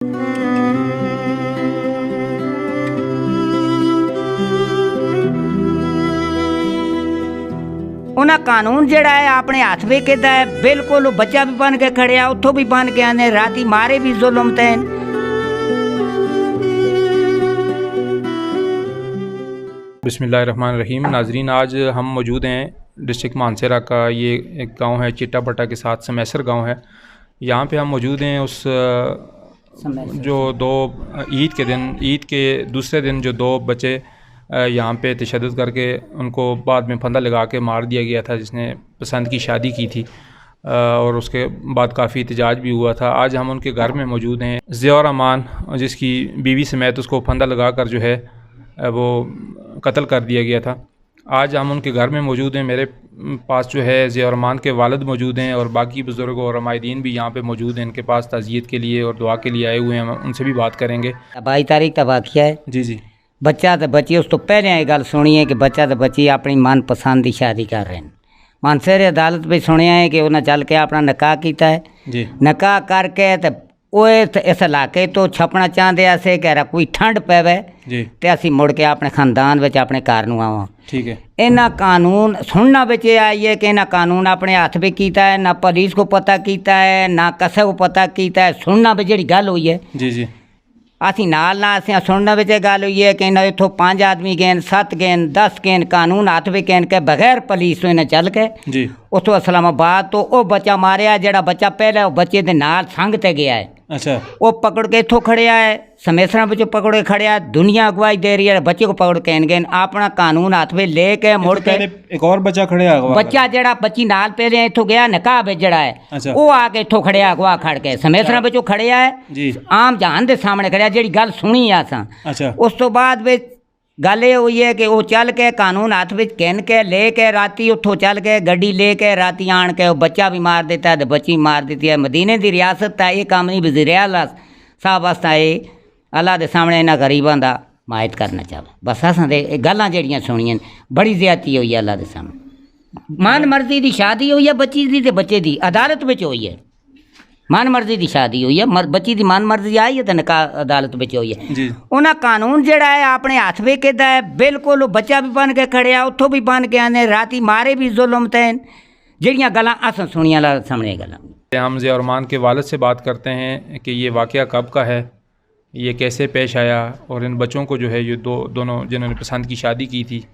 ਉਹਨਾਂ ਕਾਨੂੰਨ ਜਿਹੜਾ ਹੈ ਆਪਣੇ ਹੱਥ ਵਿੱਚ ਕਿੱਦਾਂ ਹੈ, ਬਿਲਕੁਲ ਉਹ ਬੱਚਾ ਵੀ ਬਣ ਕੇ ਖੜਿਆ, ਉੱਥੋਂ ਵੀ ਬਣ ਕੇ ਆਨੇ, ਰਾਤੀ मारे भी जुल्म थे। बिस्मिल्लाहिर्रहमानिर्रहीम। नाजरीन, आज हम मौजूद हैं डिस्ट्रिक्ट मानसरा का ये एक गांव है चिट्टापट्टा के साथ समैसर गांव है। यहाँ पे हम मौजूद हैं उस जो दो ईद के दूसरे दिन जो दो बच्चे यहाँ पे तशद्दुद करके उनको बाद में फंदा लगा के मार दिया गया था, जिसने पसंद की शादी की थी और उसके बाद काफ़ी एहतजाज भी हुआ था। आज हम उनके घर में मौजूद हैं। ज़िया और अमान, जिसकी बीवी समेत उसको फंदा लगा कर जो है वो कत्ल कर दिया गया था। आज हम उनके घर में मौजूद हैं। मेरे पास जो है ज़िया और अमान के वालिद मौजूद हैं और बाकी बुज़ुर्ग और हमायदीन भी यहाँ पे मौजूद हैं इनके पास ताज़ियत के लिए और दुआ के लिए आए हुए हैं। हम उनसे भी बात करेंगे। 22 तारीख का वाक़या है जी जी। बच्चा तो बच्ची, उस तो पहले ये गल सुनी है कि बच्चा तो बच्ची अपनी मनपसंद की शादी कर रहे हैं। मानसरे अदालत भी सुनिया है कि उन्हें चल के अपना निकाह किया है जी। निकाह करके तो वो इस इलाके तो छपना चाहते से कि कोई ठंड पैवे जी तो असी मुड़ के अपने खानदान में अपने घर नूं आवां। ठीक है। इन्हां कानून सुनना बिच आई है कि इन्हां कानून अपने हाथ में किया है, ना पुलिस को पता किया है ना किसी को पता किया है। सुनना भी जी गल हुई है जी जी। असी नाल ना असें सुनने में गल हुई है कि इन्हें इतों 5 आदमी गए, 7 गए, 10 गए, कानून हाथ में गए के बगैर पुलिस तो इन्हें चल के जी उतो इस्लामाबाद तो वो बच्चा मारिया ਜਿਹੜਾ बच्चा पहले वो बच्चे के नाल संग ते गया है। अच्छा। वो पकड़ के इतों खड़िया है, समेसरा बच्चों पकड़ के खड़िया, दुनिया अगवाई दे रही है, बच्चे को पकड़ के गए अपना कानून हाथ में लेके मुड़ के एक और बच्चा खड़े बच्चा जड़ा बच्ची नाल पहले इतों गया निकाह में जड़ा है अच्छा। वो आके इतों खड़िया अगवा खड़ के समेसरा बच्चों खड़िया है जी। आम जहान के सामने खड़िया जी गल सुनी है असां। अच्छा। उस तो बाद वे गल ये हुई है कि वो चल के कानून हाथ में कहन के लेके राती उठो चल के गड्डी लेके राती आन के वो बच्चा भी मार देता है तो बच्ची मार देती है। मदीने की रियासत का ये काम नहीं वज़ीर आला साहब वास्ता ये अल्लाह के सामने इन्हां गरीबां दा मायत करना चाहे। बस असां दे गल्लां जेहड़ियां सुनियां बड़ी ज़्यादती हुई है अल्लाह के सामने। मन मर्जी की शादी हुई है बच्ची की ते बच्चे की अदालत में हुई है। मन मर्जी की शादी हुई है, बच्ची की मन मर्जी आई है तो निकाह अदालत में हुई है। उन्हें कानून जड़ा है अपने हाथ में किया है, बिल्कुल बच्चा भी बन के खड़िया, उतों भी बन के आने, राती मारे भी जुल्म थे। जड़ियाँ गल्लां असां सुनियां सामने गल्लां। हम ज़िया और अमान के वालिद से बात करते हैं कि ये वाक़या कब का है, ये कैसे पेश आया और इन बच्चों को जो है ये दोनों जिन्होंने पसंद की शादी की थी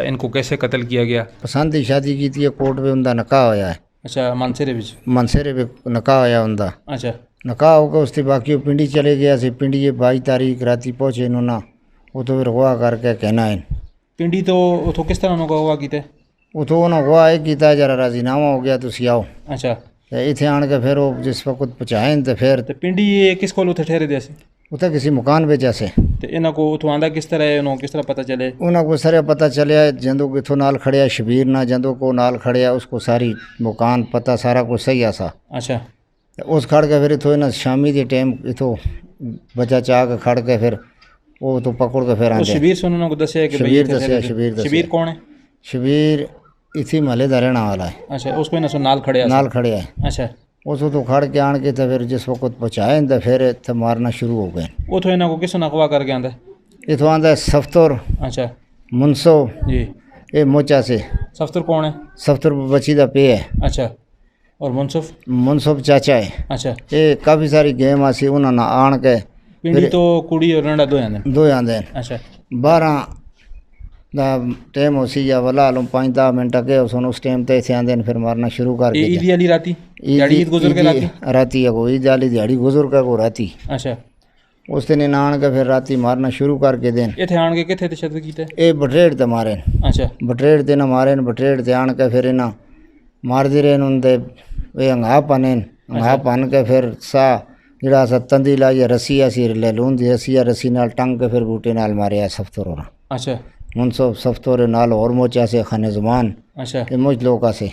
इनको कैसे कत्ल किया गया। पसंद की शादी की थी, कोर्ट में उनका निकाह होया है। अच्छा। मानसरे विच मनसेरे में निकाह होया उनका। अच्छा। निकाह होकर उसके बाकी वो पिंडी चले गया से। पिंडी ये 22 तारीख राती पहुँचे इन्होंने, वो तो फिर हुआ करके कहना है पिंडी तो उतो किस तरह उन्होंने हुआ किते वो तो उन्होंने हुआ है किया जरा राजीनामा हो गया तुसी आओ। अच्छा। तो इतने आन के फिर वो जिस वक्त पहुँचाए तो फिर तो पिंडी ये किस कोल उथे ठहरे दे सी उतर किसी मकान में जैसे तो इन्हों को उतो आंदा किस तरह है, उन्होंने किस तरह पता चले। उन्होंने को सारे पता चलिया जंदो को इथों नाल खड़िया शबीर ना जंदो को नाल खड़िया उसको सारी मकान पता सारा कुछ सही आसा। अच्छा। उस खड़ के फिर इथों इन्हें शामी के टाइम इथों बच्चा चाह के खड़ के फिर वो तो पकड़ के फिर आते। शबीर से उन्होंने को दसिया कि शबीर दसिया। शबीर कौन है। शबीर इसी महल का रहने वाला है। अच्छा। उसको इन्होंने नाल खड़े नाल खड़े है। अच्छा। उस तो खड़ के आन के तो फिर जिस वक्त पहुँचाए तो फिर इतने मारना शुरू हो गए। उतो इन्हों को किस अगवा करके आंदा। इथों आंदा सफ्तर अच्छा। मुनसो जी। ये मोचा से। सफ्तर कौन है। सफ्तर बच्ची का पे है। अच्छा। और मुनसफ। मुनसफ चाचा है। अच्छा। ये काफ़ी सारी गेम आसी उन्होंने आन के पिंडी तो कुड़ी और रंडा दो आंदे। अच्छा। 12 ਦਾ टाइम हो सी या वाला लो 5-10 मिनट अगे उस टाइम ते इथे आंदे फिर मारना शुरू कर दिया। ईद वाली राती दिहाड़ी ईद गुजर के राती को ईद वाली दिहाड़ी गुजर के को राती। अच्छा। उस दिन आन के फिर राती मारना शुरू करके देन इथे आन के किथे तशद्दुद कीते ए बटरेड़ ते मारे। अच्छा। बटरेड़ ते ना मारे बटरेड़ ते आन के फिर इना मार दे रहे उनते वे अंगा पाने अंगा पान के फिर सा जड़ा सा तंदी लाई रस्सी ऐसी ले लून दी रस्सी नाल टंग के फिर बूटे नाल मारे सफ्तर होना। अच्छा। मुनसफ सफ्तर नाल और मोचा से खाने जुबान। अच्छा। ये मुझ लोग से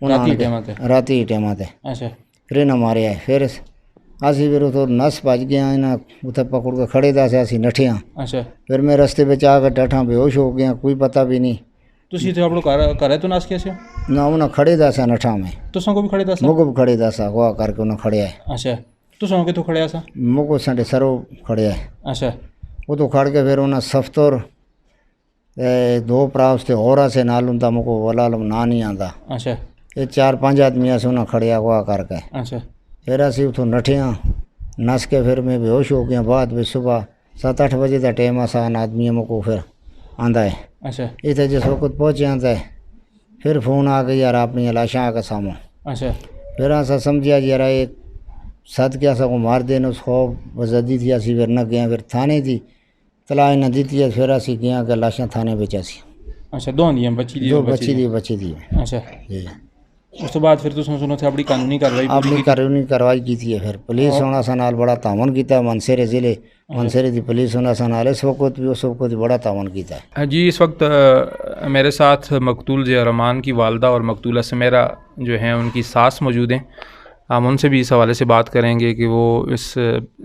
राती टाइम ते। अच्छा। फिर ना मारे है फिर असी फिर तो नस भज गया इन्हें उसे पकड़ के खड़े दा से असी नठिया। अच्छा। फिर मैं रस्ते में आकर डठा बेहोश हो गया, कोई पता भी नहीं। तुसी तो अपनो घर तो नास किया ना उन्हें खड़े दा सा नठा में तुसा को भी खड़े दा सा मुको भी खड़े दा सा हुआ करके उन्हें खड़े है। अच्छा। सौ के तो खड़े सा मुको संडे सरो खड़े है अच्छा वो तो खड़ के फिर उन्हें सफ्तोर दो प्राव से और से नालूं था मुको वलालम ना नहीं आंदा अच्छा ये 4-5 आदमी से उन्हें खड़िया हुआ करके अच्छा फिर असी उतो नठिया नस के फिर मैं बेहोश हो गया बाद भी सुबह 7-8 बजे का टाइम आसान आदमी मुको फिर आंदा है अच्छा इतने जिस वक्त पहुँचे आंदा है फिर फ़ोन आ गई यार अपनी लाशा के सामू अच्छा फिर ऐसा समझिया यार एक सद के ऐसा को मार देने उसको वजदी थी असी फिर न गया फिर थाने थी तलाश न दी थी फिर असी गया कि लाशा थाने बेचासी अच्छा दो दिए बची दी अच्छा उस तो बाद फिर तो सुनो थे अपनी कानूनी कार्रवाई अपनी कानूनी कार्रवाई की थी फिर पुलिस होना सा नाल बड़ा तावन किया मनसेरे ज़िले मनसेरे की पुलिस होना सा नाल इस वक्त भी उस वक्त बड़ा तावन किया है जी। इस वक्त मेरे साथ मकतूल ज़िया रहमान की वालदा और मकतूला समेरा जो हैं उनकी सास मौजूद हैं। हम उनसे भी इस हवाले से बात करेंगे कि वो इस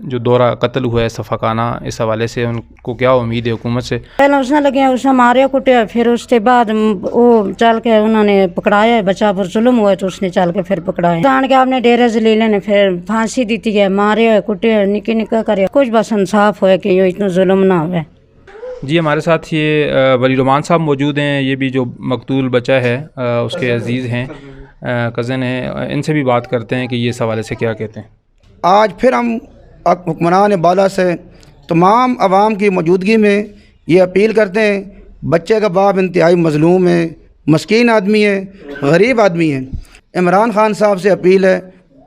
जो दौरा कत्ल हुआ है सफ़ाकाना इस हवाले से उनको क्या उम्मीद है हुकूमत से। पहले उसने लगे उसने मारे कुटे फिर उसके बाद वो चल के उन्होंने पकड़ाया बच्चा पर जुल्म हुआ तो उसने चल के फिर पकड़ाया जान के आपने डेरे जलीले ने फिर फांसी दी है मारे कुटे निकी निका करे कुछ बस इंसाफ हो कि इतना जुल्म ना हो। जी हमारे साथ ये वली रहमान साहब मौजूद हैं। ये भी जो मकतूल बच्चा है उसके अजीज़ हैं कज़न है। इनसे भी बात करते हैं कि ये इस हवाले से क्या कहते हैं। आज फिर हम हुक्मरान बाला से तमाम आवाम की मौजूदगी में ये अपील करते हैं, बच्चे का बाप इंतहाई मज़लूम है, मस्कीन आदमी है, गरीब आदमी है। इमरान खान साहब से अपील है,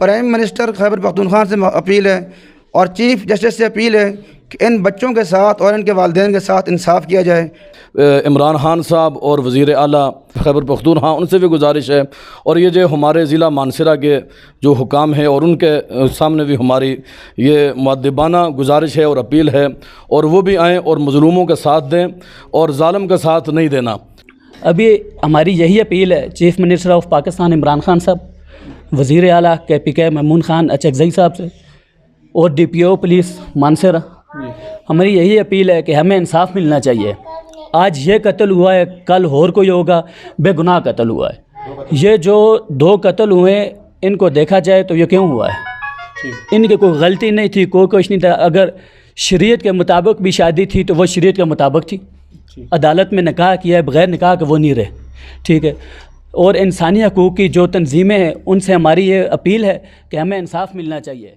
प्राइम मिनिस्टर खैबर पख्तूनख्वा से अपील है और चीफ़ जस्टिस से अपील है कि इन बच्चों के साथ और इनके वालिदैन के साथ इंसाफ किया जाए। इमरान खान साहब और वज़ीर आला खैबर पख्तूनख्वा उनसे भी गुजारिश है और ये जो हमारे ज़िला मानसरा के जो हुकाम हैं और उनके सामने भी हमारी ये मुअद्दिबाना गुजारिश है और अपील है और वो भी आएँ और मज़लूमों का साथ दें और ज़ालिम का साथ नहीं देना। अभी हमारी यही अपील है chief minister of Pakistan Imran Khan साहब, वज़ीर आला KPK ममनून खान अचकज़ई साहब से और DPO पुलिस मानसरा, हमारी यही अपील है कि हमें इंसाफ मिलना चाहिए। आज ये कत्ल हुआ है, कल और कोई होगा, बेगुनाह कत्ल हुआ है। ये जो 2 कत्ल हुए इनको देखा जाए तो ये क्यों हुआ है, इनकी कोई गलती नहीं थी, कोई कुछ नहीं था। अगर शरीयत के मुताबिक भी शादी थी तो वो शरीयत के मुताबिक थी। अदालत में निकाह किया है, बग़ैर निकाह के वो नहीं रहे, ठीक है। और इंसानी हकूक़ की जो तंजीमें हैं उनसे हमारी ये अपील है कि हमें इंसाफ मिलना चाहिए।